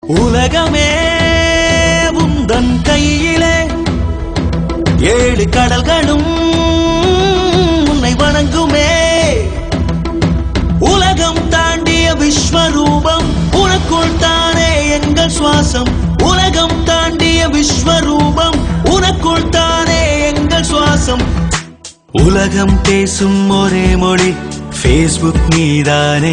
உலகமே உந்தன் கையிலே, ஏழு கடல்களும் உன்னை வணங்குமே. உலகம் தாண்டிய விஸ்வரூபம் உனக்குள் தானே எங்கள் சுவாசம். உலகம் தாண்டிய விஸ்வரூபம் உனக்குள் தானே எங்கள் சுவாசம். உலகம் பேசும் ஒரே மொழி Facebook நீதானே.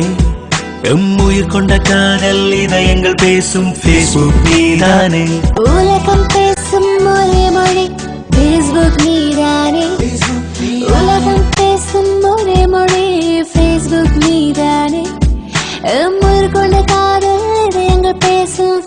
உயிர் கொண்ட காதல் இதயங்கள் பேசும் Facebook நீதானே. உலகம் பேசும் ஒரே மொழி Facebook நீதானே. உலகம் பேசும் ஒரே மொழி Facebook நீதானே. உயிர் கொண்ட காதல் இதயங்கள் பேசும்